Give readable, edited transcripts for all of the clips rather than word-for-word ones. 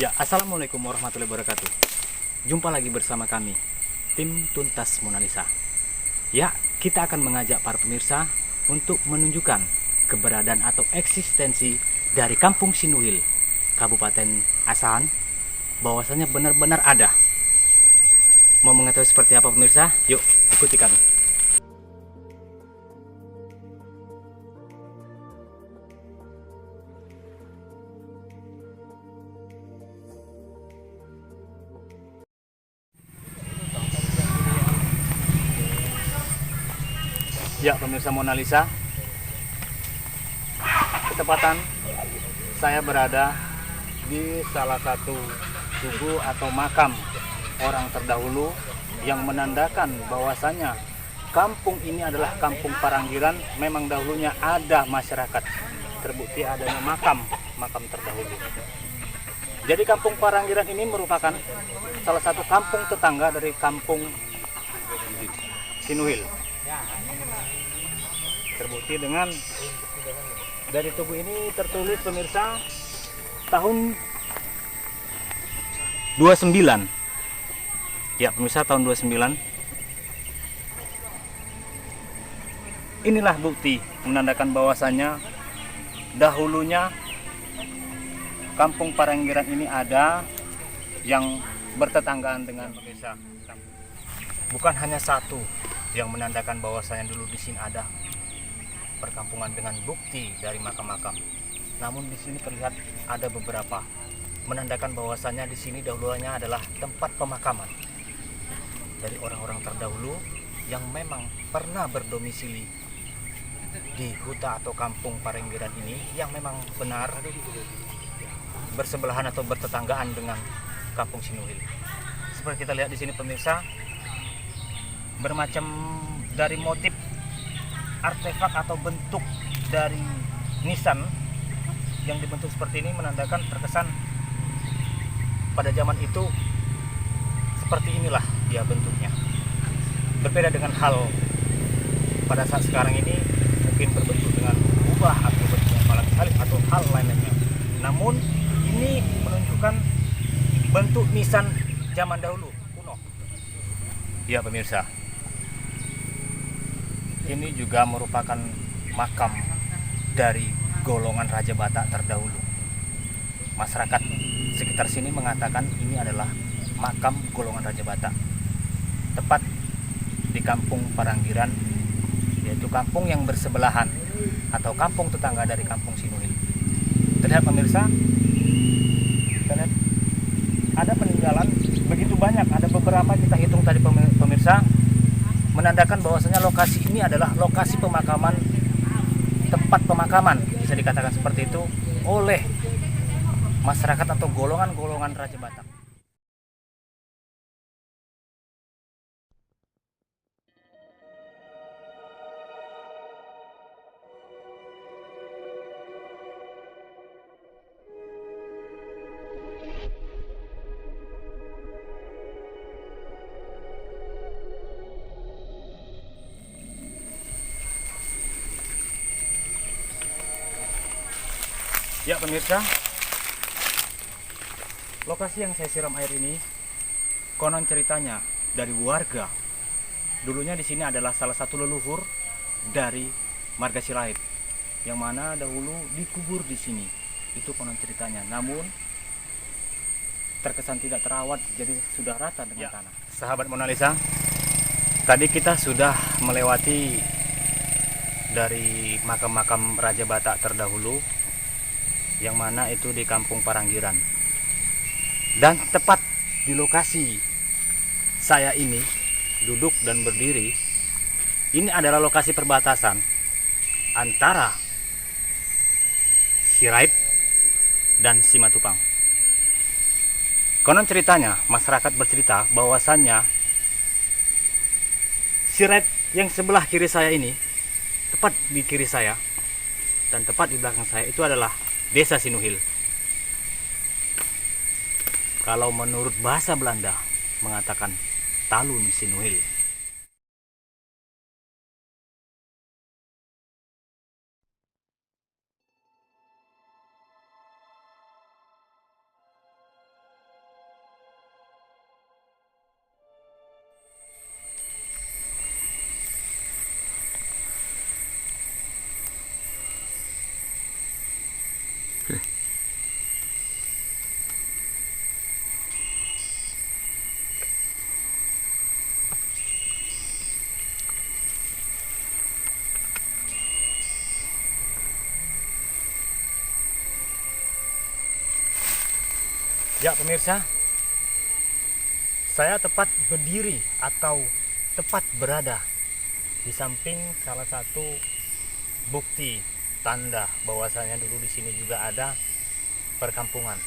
Ya, assalamualaikum warahmatullahi wabarakatuh. Jumpa lagi bersama kami, tim Tuntas Mona Lisa. Ya, kita akan mengajak para pemirsa untuk menunjukkan keberadaan atau eksistensi dari Kampung Sinuhil, Kabupaten Asahan, bahwasanya benar-benar ada. Mau mengetahui seperti apa pemirsa? Yuk, ikuti kami. Ya, pemirsa Mona Lisa, ketepatan saya berada di salah satu tugu atau makam orang terdahulu yang menandakan bahwasanya kampung ini adalah kampung Paranggiran. Memang dahulunya ada masyarakat, terbukti adanya makam terdahulu. Jadi kampung Paranggiran ini merupakan salah satu kampung tetangga dari kampung Sinuhil. Terbukti dengan dari tugu ini tertulis pemirsa tahun 29. Ya pemirsa, tahun 29. Inilah bukti menandakan bahwasannya dahulunya kampung Paranggiran ini ada yang bertetanggaan dengan pemirsa. Bukan hanya satu yang menandakan bahwasanya dulu di sini ada perkampungan dengan bukti dari makam-makam. Namun di sini terlihat ada beberapa menandakan bahwasannya di sini dahulunya adalah tempat pemakaman dari orang-orang terdahulu yang memang pernah berdomisili di huta atau kampung Paranggiran ini, yang memang benar bersebelahan atau bertetanggaan dengan kampung Sinuhil. Seperti kita lihat di sini pemirsa, bermacam dari motif artefak atau bentuk dari nisan yang dibentuk seperti ini menandakan terkesan pada zaman itu seperti inilah dia bentuknya. Berbeda dengan hal pada saat sekarang ini, mungkin berbentuk dengan ubah atau bentuknya malah salib atau hal lainnya. Namun ini menunjukkan bentuk nisan zaman dahulu kuno. Ya pemirsa, ini juga merupakan makam dari golongan Raja Batak terdahulu. Masyarakat sekitar sini mengatakan ini adalah makam golongan Raja Batak, tepat di kampung Paranggiran, yaitu kampung yang bersebelahan atau kampung tetangga dari kampung Sinuhil. Terlihat pemirsa, terlihat ada peninggalan begitu banyak, ada beberapa kita hitung tadi pemirsa, menandakan bahwasanya lokasi ini adalah lokasi pemakaman, tempat pemakaman bisa dikatakan seperti itu oleh masyarakat atau golongan-golongan Raja Batak. Ya pemirsa, lokasi yang saya siram air ini konon ceritanya dari warga. Dulunya di sini adalah salah satu leluhur dari marga Sirait yang mana dahulu dikubur di sini. Itu konon ceritanya. Namun terkesan tidak terawat, jadi sudah rata dengan tanah. Sahabat Mona Lisa, tadi kita sudah melewati dari makam-makam Raja Batak terdahulu, yang mana itu di kampung Paranggiran. Dan tepat di lokasi saya ini duduk dan berdiri, ini adalah lokasi perbatasan antara Sirait dan Simatupang. Konon ceritanya, masyarakat bercerita bahwasannya Sirait yang sebelah kiri saya ini, tepat di kiri saya dan tepat di belakang saya, itu adalah Desa Sinuhil. Kalau menurut bahasa Belanda mengatakan Talun Sinuhil. Ya pemirsa, saya tepat berdiri atau tepat berada di samping salah satu bukti tanda bahwasanya dulu di sini juga ada perkampungan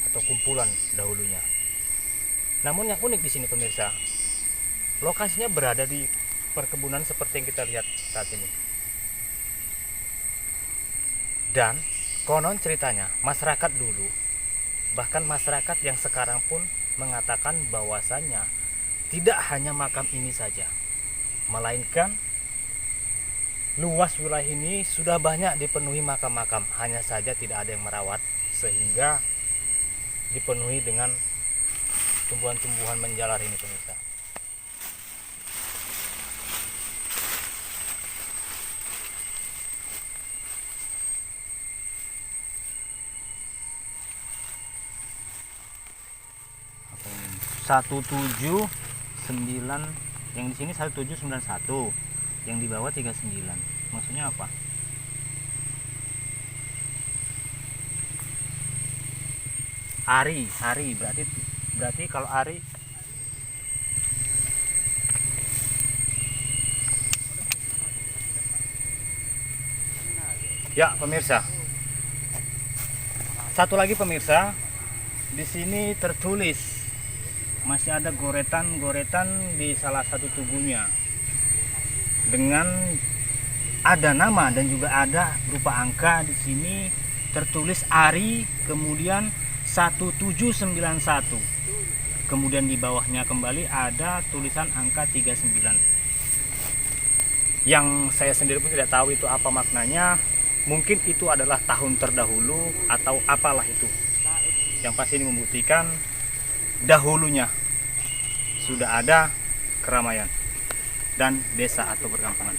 atau kumpulan dahulunya. Namun yang unik di sini pemirsa, lokasinya berada di perkebunan seperti yang kita lihat saat ini. Dan konon ceritanya masyarakat dulu, bahkan masyarakat yang sekarang pun mengatakan bahwasannya tidak hanya makam ini saja, melainkan luas wilayah ini sudah banyak dipenuhi makam-makam, hanya saja tidak ada yang merawat sehingga dipenuhi dengan tumbuhan-tumbuhan menjalar ini pemirsa. Apa ini? 179, yang di sini 1791, yang di bawah 39. Maksudnya apa? Ari berarti kalau Ari ya pemirsa. Satu lagi pemirsa, di sini tertulis masih ada goretan-goretan di salah satu tubuhnya dengan ada nama dan juga ada berupa angka. Di sini tertulis Ari, kemudian 1791. Kemudian di bawahnya kembali ada tulisan angka 39. Yang saya sendiri pun tidak tahu itu apa maknanya. Mungkin itu adalah tahun terdahulu atau apalah itu. Yang pasti ini membuktikan dahulunya sudah ada keramaian dan desa atau perkampungan.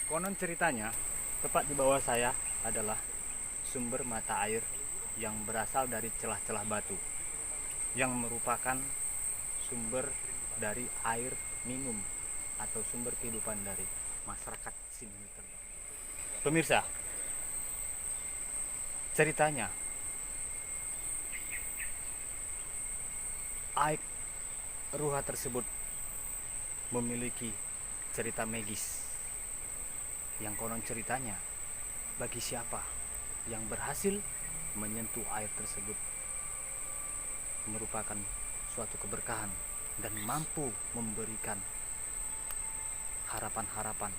Konon ceritanya tepat di bawah saya adalah sumber mata air yang berasal dari celah-celah batu, yang merupakan sumber dari air minum atau sumber kehidupan dari masyarakat sini. Pemirsa, ceritanya air ruha tersebut memiliki cerita magis yang konon ceritanya bagi siapa yang berhasil menyentuh air tersebut merupakan suatu keberkahan dan mampu memberikan harapan-harapan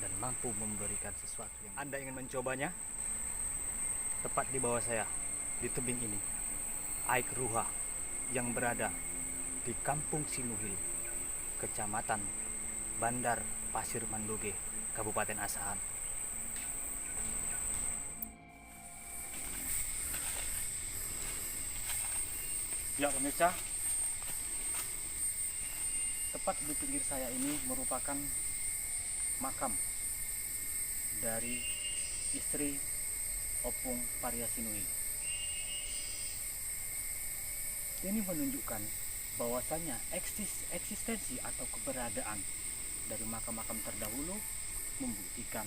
dan mampu memberikan sesuatu yang Anda ingin mencobanya. Tepat di bawah saya di tebing ini air ruha yang berada di Kampung Sinuhil, Kecamatan Bandar Pasir Mandoge, Kabupaten Asahan. Ya pemirsa, tepat di pinggir saya ini merupakan makam dari istri Opung Parya Sinuhil. Ini menunjukkan bahwasanya eksistensi atau keberadaan dari makam-makam terdahulu membuktikan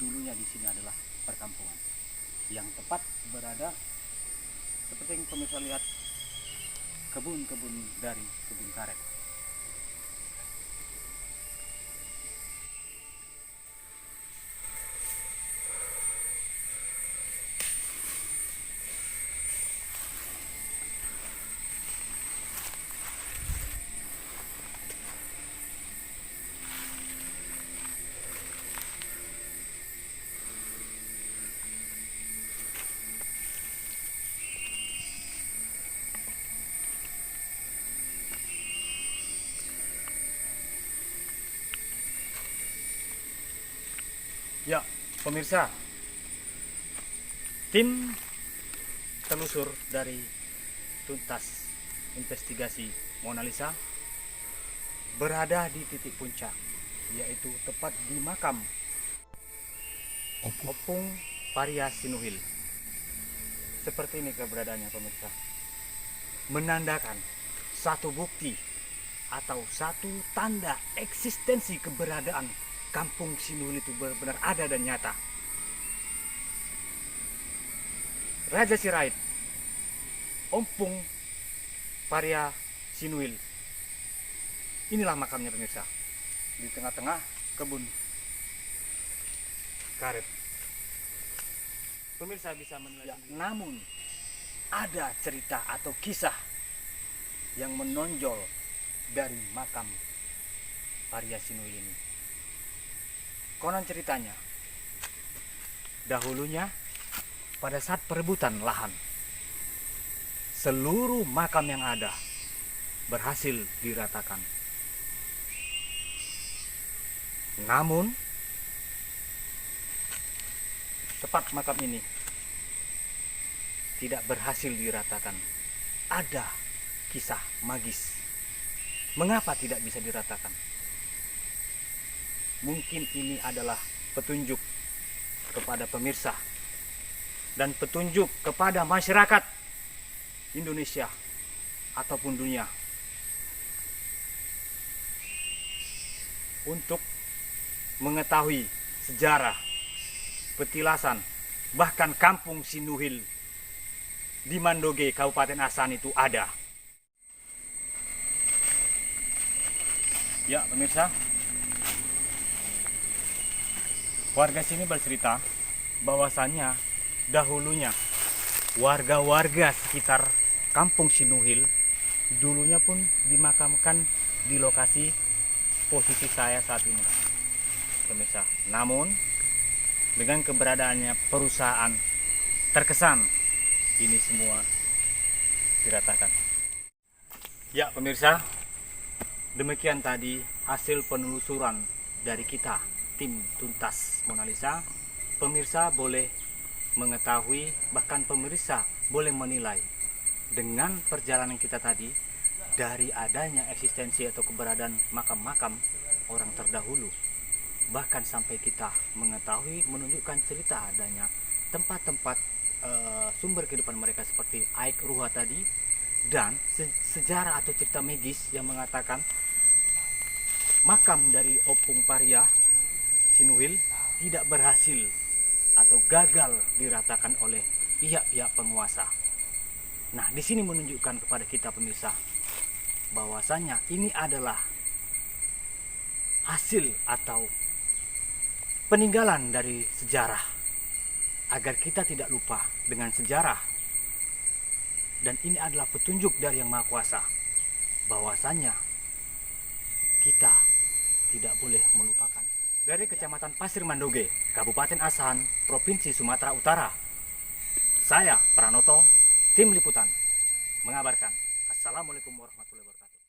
dulunya di sini adalah perkampungan yang tepat berada seperti yang pemirsa lihat, kebun-kebun dari kebun karet. Ya, pemirsa, tim telusur dari tuntas investigasi Mona Lisa berada di titik puncak, yaitu tepat di makam Opung Parya Sinuhil. Seperti ini keberadaannya pemirsa, menandakan satu bukti atau satu tanda eksistensi keberadaan Kampung Sinuhil itu benar-benar ada dan nyata. Raja Sirait, Ompung Parya Sinuhil. Inilah makamnya pemirsa, di tengah-tengah kebun karet. Pemirsa bisa menilai. Ya, namun ada cerita atau kisah yang menonjol dari makam Parya Sinuhil ini. Konon ceritanya, dahulunya pada saat perebutan lahan, seluruh makam yang ada berhasil diratakan. Namun tepat makam ini tidak berhasil diratakan. Ada kisah magis. Mengapa tidak bisa diratakan? Mungkin ini adalah petunjuk kepada pemirsa dan petunjuk kepada masyarakat Indonesia ataupun dunia untuk mengetahui sejarah, petilasan, bahkan kampung Sinuhil di Mandoge, Kabupaten Asahan itu ada. Ya pemirsa, warga sini bercerita bahwasannya dahulunya warga-warga sekitar kampung Sinuhil dulunya pun dimakamkan di lokasi posisi saya saat ini, pemirsa. Namun dengan keberadaannya perusahaan terkesan ini semua diratakan. Ya pemirsa, demikian tadi hasil penelusuran dari kita tim Tuntas Mona Lisa. Pemirsa boleh mengetahui, bahkan pemirsa boleh menilai dengan perjalanan kita tadi dari adanya eksistensi atau keberadaan makam-makam orang terdahulu, bahkan sampai kita mengetahui, menunjukkan cerita adanya tempat-tempat sumber kehidupan mereka seperti Aik Ruha tadi, dan sejarah atau cerita magis yang mengatakan makam dari Ompung Parya Sinuhil tidak berhasil atau gagal diratakan oleh pihak-pihak penguasa. Nah, di sini menunjukkan kepada kita pemirsa bahwasanya ini adalah hasil atau peninggalan dari sejarah, agar kita tidak lupa dengan sejarah. Dan ini adalah petunjuk dari Yang Maha Kuasa bahwasanya kita tidak boleh melupakan. Dari Kecamatan Pasir Mandoge, Kabupaten Asahan, Provinsi Sumatera Utara, saya Pranoto, tim liputan mengabarkan. Assalamualaikum warahmatullahi wabarakatuh.